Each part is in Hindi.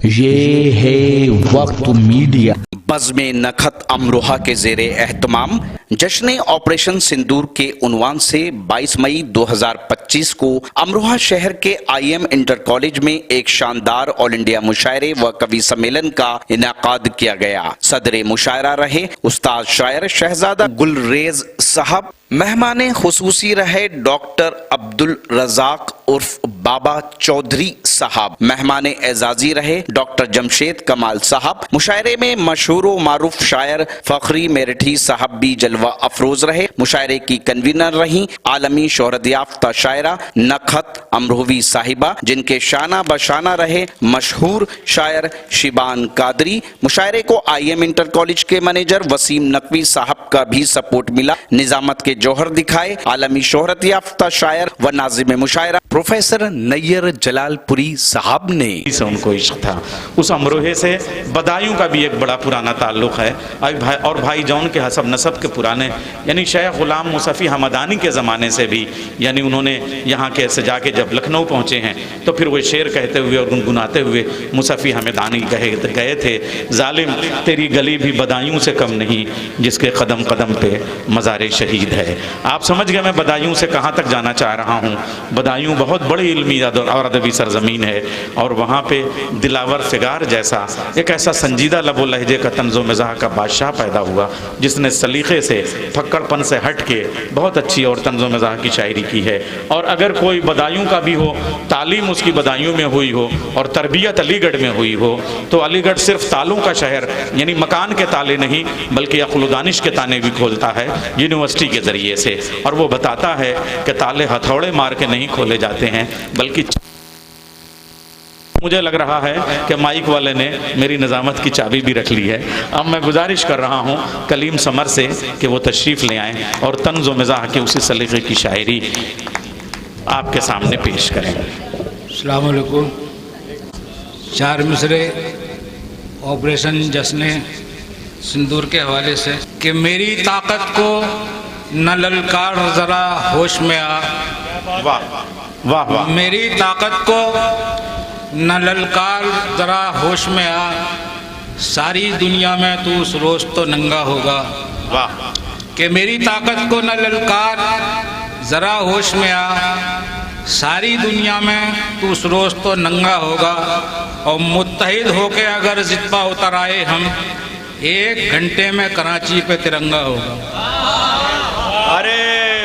ये है वक्त मीडिया। बज़्म नखत अमरोहा के ज़ेरे एहतमाम जश्न ऑपरेशन सिंदूर के उन्वान से 22 मई 2025 को अमरोहा शहर के IM इंटर कॉलेज में एक शानदार ऑल इंडिया मुशायरे व कवि सम्मेलन का इनाकाद किया गया। सदरे मुशायरा रहे उस्ताद शायर शहजादा गुलरेज साहब। मेहमान खुसूसी रहे डॉक्टर अब्दुल रज़ाक उर्फ बाबा चौधरी साहब। मेहमान एजाजी रहे डॉक्टर जमशेद कमाल साहब। मुशायरे में मशहूर व मारूफ शायर फखरी मेरठी साहब भी जलवा अफरोज रहे। मुशायरे की कन्वीनर रही आलमी शोहरत याफ्ता शायरा नखत अमरोहवी साहिबा, जिनके शाना बशाना रहे मशहूर शायर शिबान कादरी। मुशायरे को IM इंटर कॉलेज के मैनेजर वसीम नकवी साहब का भी सपोर्ट मिला। निजामत के जौहर दिखाए आलमी शोहरत याफ्ता शायर व नाजिम मुशायरा प्रोफेसर नैयर जलालपुरी साहब ने। उनको इश्क था। उस अमरोहे से बदायूं का भी एक बड़ा पुराना ताल्लुक है और भाई जौन के हसब नसब के पुराने यानी शेख गुलाम मुसफ़ी हमदानी के ज़माने से भी यानी उन्होंने यहाँ के से जाके जब लखनऊ पहुँचे हैं तो फिर वो शेर कहते हुए और गुनगुनाते हुए मुसफ़ी हमदानी गए थे, जालिम तेरी गली भी बदायूं से कम नहीं जिसके कदम कदम पे मज़ार शहीद है। आप समझ गए मैं बदायूं से कहाँ तक जाना चाह रहा हूँ। बदायूं बहुत बड़ी इल्मी और अदबी सरजमीन है और वहाँ पे दिलावर फिगार जैसा एक ऐसा संजीदा लबो लहजे का तंज़ो मिज़ाह का बादशाह पैदा हुआ जिसने सलीक़े से फक्कड़पन से हट के बहुत अच्छी और तंज़ो मिज़ाह की शायरी की है। और अगर कोई बदायूं का भी हो, तालीम उसकी बदायूं में हुई हो और तरबियत अलीगढ़ में हुई हो, तो अलीगढ़ सिर्फ तालों का शहर यानी मकान के ताले नहीं बल्कि अक़्ल व दानिश के ताने भी खोलता है यूनिवर्सिटी के ज़रिए से। और वो बताता है कि ताले हथौड़े मार के नहीं खोले जाते हैं बल्कि मुझे लग रहा है कि माइक वाले ने मेरी निज़ामत की चाबी भी रख ली है। अब मैं गुजारिश कर रहा हूँ कलीम समर से कि वो तशरीफ़ ले आएँ और तंज़ो मिज़ाह के उसी सलीक़े की शायरी आपके सामने पेश करें। अस्सलाम वालेकुम। चार मिसरे ऑपरेशन जश्न सिंदूर के हवाले से कि मेरी ताकत को न ललकार ज़रा होश में आ। वाह वाह वाह। मेरी ताकत को न ललकार ज़रा होश में आ, सारी दुनिया में तू उस रोज़ तो नंगा होगा। वाह। कि मेरी ताकत को न ललकार ज़रा होश में आ, सारी दुनिया में तू उस रोज़ तो नंगा होगा। और मुत्तहिद होके अगर ज़िद्दा उतर आए हम, 1 घंटे में कराची पे तिरंगा होगा। अरे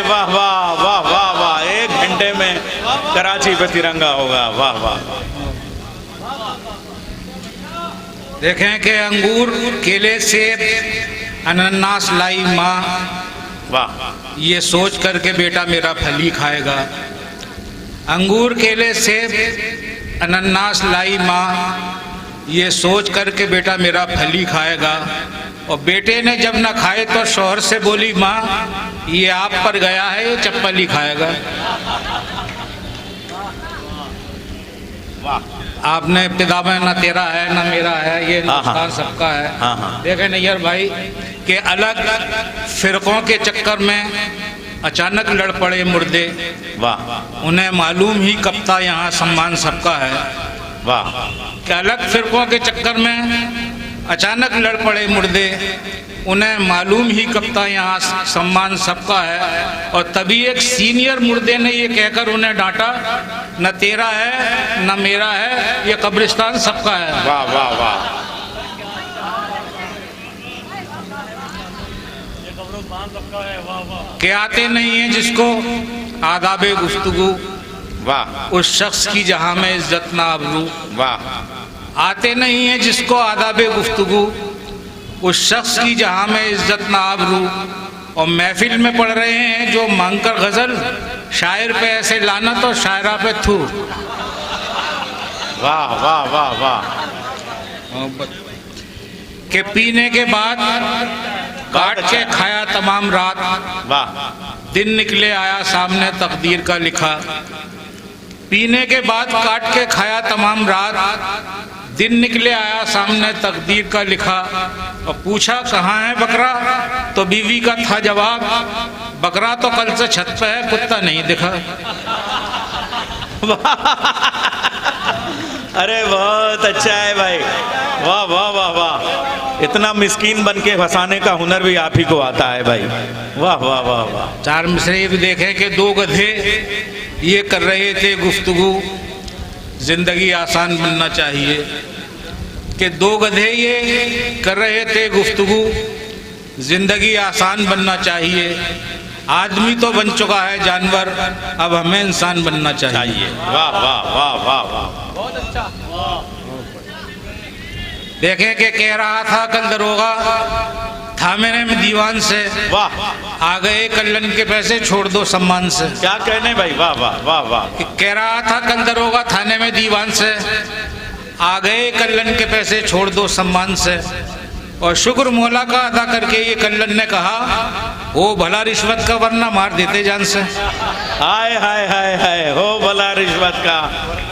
वाह वाह वाह वाह वाह। 1 घंटे में कराची पे तिरंगा होगा। वाह वाह। देखें कि अंगूर केले सेब अनानास लाई माँ, वाह। ये सोच कर के बेटा मेरा फली खाएगा। अंगूर केले सेब अनानास लाई माँ, ये सोच कर के बेटा मेरा फली खाएगा। और बेटे ने जब ना खाए तो शौहर से बोली माँ, ये आप पर गया है, ये चप्पल ही खाएगा। आपने इब्तिदा में ना तेरा है ना मेरा है, ये नुकसान सबका है। देखें नैयर भाई के अलग फिरकों के चक्कर में अचानक लड़ पड़े मुर्दे। वाह। उन्हें मालूम ही कब था यहाँ सम्मान सबका है। वाह। कि अलग फिरकों के चक्कर में अचानक लड़ पड़े मुर्दे, उन्हें मालूम ही कब था यहाँ सम्मान सबका है। और तभी एक सीनियर मुर्दे ने ये कहकर उन्हें डांटा, न तेरा है न मेरा है, ये कब्रिस्तान सबका है। वाह वाह वाह। के आते नहीं है जिसको आदाबे गुफ्तगू, वाह। उस शख्स की जहाँ में इज्जत ना आबरू। वाह। आते नहीं है जिसको आदाबे गुफ्तगू, उस शख्स की जहाँ में इज्जत ना आबरू। और महफिल में पढ़ रहे हैं जो मांगकर गज़ल, शायर पे ऐसे लानत और शायरा पे थू। वाह वाह वाह वाह। के पीने के बाद काट के खाया तमाम रात, वाह। दिन निकले आया सामने तकदीर का लिखा। पीने के बाद काट के खाया तमाम रात, दिन निकले आया सामने तकदीर का लिखा। और पूछा कहाँ है बकरा, तो बीवी का था जवाब, बकरा तो कल से छत पे है, कुत्ता नहीं दिखा। अरे बहुत अच्छा है भाई, वाह वाह वाह वाह, इतना मिस्कीन बन के फंसाने का हुनर भी आप ही को आता है भाई, वाह वाह वाह वाह। चार मिसरे ये भी देखें कि दो गधे ये कर रहे थे गुफ्तगू, जिंदगी आसान बनना चाहिए। कि दो गधे ये कर रहे थे गुफ्तगू, जिंदगी आसान बनना चाहिए। आदमी तो बन चुका है जानवर, अब हमें इंसान बनना चाहिए। वाह वाह वाह वाह वाह। देखें कि कह रहा था कल दरोगा थामे में दीवान से, वाह, आ गए कल्लन के पैसे छोड़ दो सम्मान से। क्या कहने भाई, वाह वाह वाह वाह। कह रहा था कल दरोगा थाने में दीवान से, आ गए कल्लन के पैसे छोड़ दो सम्मान से। और शुक्र मौला का अदा करके ये कल्लन ने कहा, ओ भला रिश्वत का वरना मार देते जान से। हाय हाय हाय हाय, हो भला रिश्वत का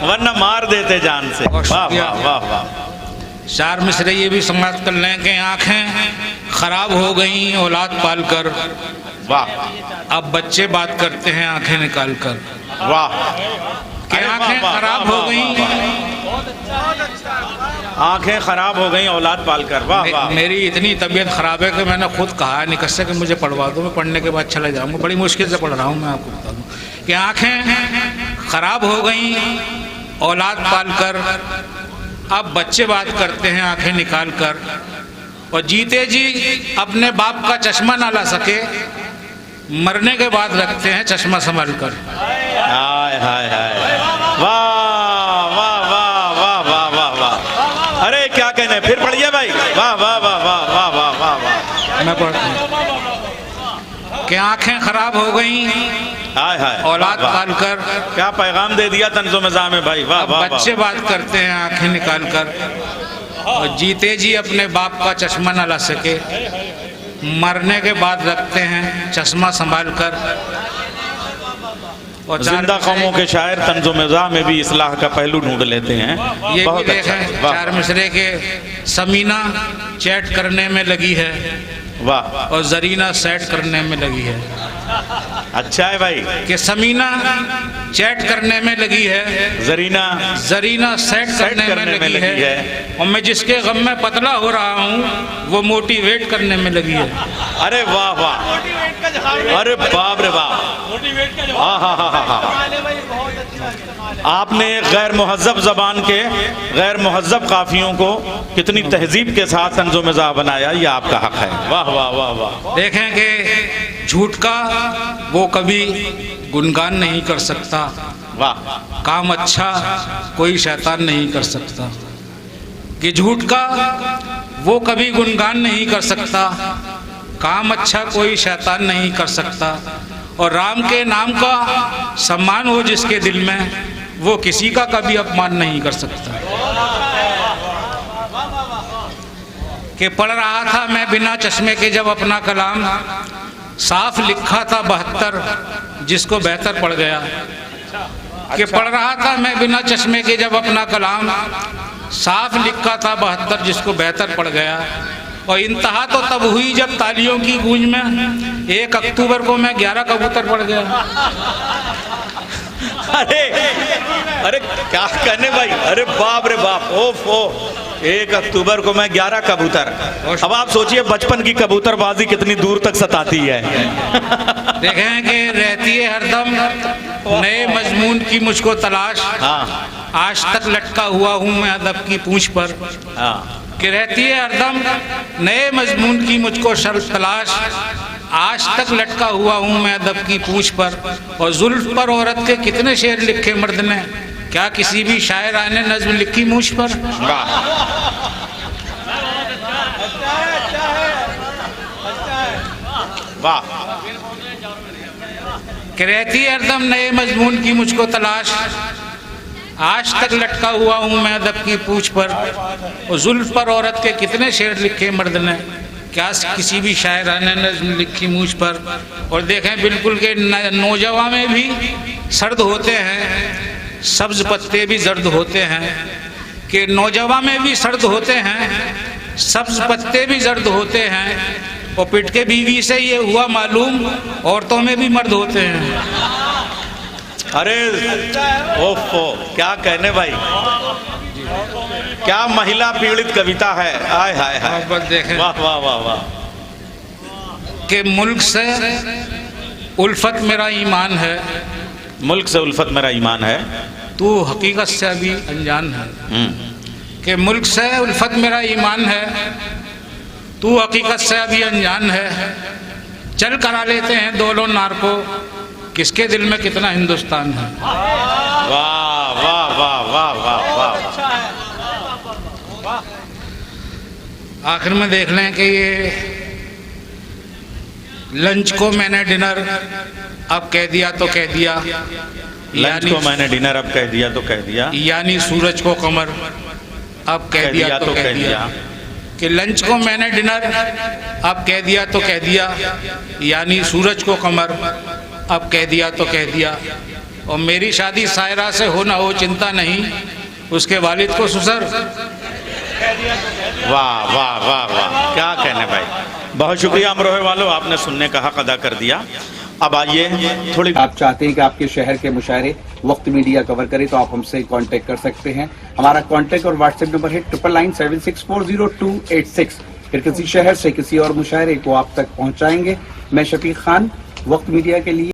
वरना मार देते जान से। वाह वाह वाह वाह। चार मिसरे ये भी समाप्त कर लें कि आंखें खराब हो गई औलाद पाल कर, वाह। अब बच्चे बात करते हैं आंखें निकाल कर। वाह, कि आंखें खराब हो गई, आंखें खराब हो गई औलाद पाल कर। वाह वाह। मेरी इतनी तबीयत खराब है कि मैंने खुद कहा नहीं कससे कि मुझे पढ़वा दो, मैं पढ़ने के बाद चला जाऊंगा। बड़ी मुश्किल से पढ़ रहा हूँ, मैं आपको बता दूँ कि आंखें खराब हो गई औलाद पाल कर, अब बच्चे बात करते हैं आंखें निकाल कर। और जीते जी अपने बाप का चश्मा ना ला सके, मरने के बाद रखते हैं चश्मा संभाल कर। हाय हाय हाय, वाह वाह वाह वाह वाह वाह वाह। अरे क्या कहने, फिर पढ़िए भाई, वाह वाह वाह वाह वाह वाह वाह वाह। मैं पढ़ता हूँ कि आंखें खराब हो गई हाय हाय, औलाद पाल कर, क्या पैगाम दे दिया तंज़ो मिज़ाह में भाई, वाह वाह। बच्चे बात करते हैं आंखें निकाल कर, और जीते जी अपने बाप का चश्मा न ला सके, मरने के बाद रखते हैं चश्मा संभाल कर। और जिंदा कौमों के शायर तंज़ो मिज़ाह में भी इस्लाह का पहलू ढूंढ लेते हैं। ये बहुत भी देखें चार मिसरे के समीना चैट करने में लगी है, वाह, और जरीना सेट करने में लगी है। अच्छा है भाई। कि समीना चैट करने में लगी है, जरीना सेट करने में लगी है, और मैं जिसके गम में पतला हो रहा हूँ वो मोटिवेट करने में लगी है। अरे वाह वाह, अरे बाप रे बाप, हाँ हाँ हाँ हाँ हाँ। आपने गैर मुहज़्ज़ब ज़बान के गैर मुहज़्ज़ब काफियों को कितनी तहजीब के साथ तंज़ो मिज़ाह बनाया, ये आपका हक है। वाह वाह वाह वाह। देखें कि झूठ का वो कभी गुणगान नहीं कर सकता, वाह, काम अच्छा कोई शैतान नहीं कर सकता। कि झूठ का वो कभी गुणगान नहीं कर सकता, काम अच्छा कोई शैतान नहीं कर सकता। और राम के नाम का सम्मान हो जिसके दिल में, वो किसी का कभी अपमान नहीं कर सकता। कि पढ़ रहा था मैं बिना चश्मे के जब अपना कलाम, साफ लिखा था 72 जिसको बेहतर पड़ गया। कि पढ़ रहा था मैं बिना चश्मे के जब अपना कलाम, साफ लिखा था 72 जिसको बेहतर पड़ गया। और इंतहा तो तब हुई जब तालियों की गूंज में 1 अक्टूबर को मैं 11 कबूतर पड़ गया। अरे अरे क्या कहने भाई, अरे बाप रे बाप, ओफ ओ, 1 अक्टूबर को मैं 11 कबूतर। अब आप सोचिए बचपन की कबूतरबाजी कितनी दूर तक सताती है। देखें कि रहती है हरदम नए मजमून की मुझको तलाश, हाँ, आज तक लटका हुआ हूँ मैं अदब की पूंछ पर। हाँ, कि रहती है हरदम नए मजमून की मुझको तलाश, आज तक लटका हुआ हूँ मैं अदब की पूंछ पर। और जुल्फ पर औरत के कितने शेर लिखे मर्द ने, क्या किसी भी शायर ने नज्म लिखी मूछ पर। वाह, कि रहती है हरदम नए मजमून की मुझको तलाश, आज तक लटका हुआ हूँ मैं अदब की पूंछ पर। और जुल्फ पर औरत के कितने शेर लिखे मर्द ने, क्या किसी भी शायर ने नज्म लिखी मूछ पर। और देखें बिल्कुल के नौजवान में भी सर्द होते हैं, सब्ज पत्ते भी जर्द होते हैं। कि नौजवान में भी सर्द होते हैं, सब्ज पत्ते भी जर्द होते हैं। और पिट के बीवी से ये हुआ मालूम, औरतों में भी मर्द होते हैं। अरे ओफो, क्या कहने भाई। क्या महिला पीड़ित कविता है, आय हाय हाय, मोहब्बत देखें वाह वाह वाह वाह। कि मुल्क से उल्फत मेरा ईमान है, मुल्क से उल्फत मेरा ईमान है, तू हकीकत से अभी अनजान है। कि मुल्क से उल्फत मेरा ईमान है, तू हकीकत से अभी अनजान है। चल करा लेते हैं दोनों नार को, किसके दिल में कितना हिंदुस्तान है। वाह वाह वाह वाह वाह वाह। आखिर में देख लें कि ये लंच को मैंने डिनर अब कह दिया तो कह दिया, लंच को मैंने डिनर अब कह दिया तो कह दिया, यानी सूरज को कमर अब कह दिया तो कह दिया। कि लंच को मैंने डिनर अब कह दिया तो कह दिया, यानी सूरज को कमर अब कह दिया तो कह दिया। और मेरी शादी सायरा से हो ना हो चिंता नहीं, उसके वालिद को ससुर। वाह वाह वाह वाह, क्या कहने भाई। बहुत शुक्रिया अमरोहे वालों, आपने सुनने का हक अदा कर दिया। अब आइए थोड़ी, आप चाहते हैं कि आपके शहर के मुशायरे वक्त मीडिया कवर करे तो आप हमसे कांटेक्ट कर सकते हैं। हमारा कांटेक्ट और व्हाट्सएप नंबर है 9997640286। फिर किसी शहर से किसी और मुशायरे को आप तक पहुंचाएंगे। मैं शफीक खान, वक्त मीडिया के लिए।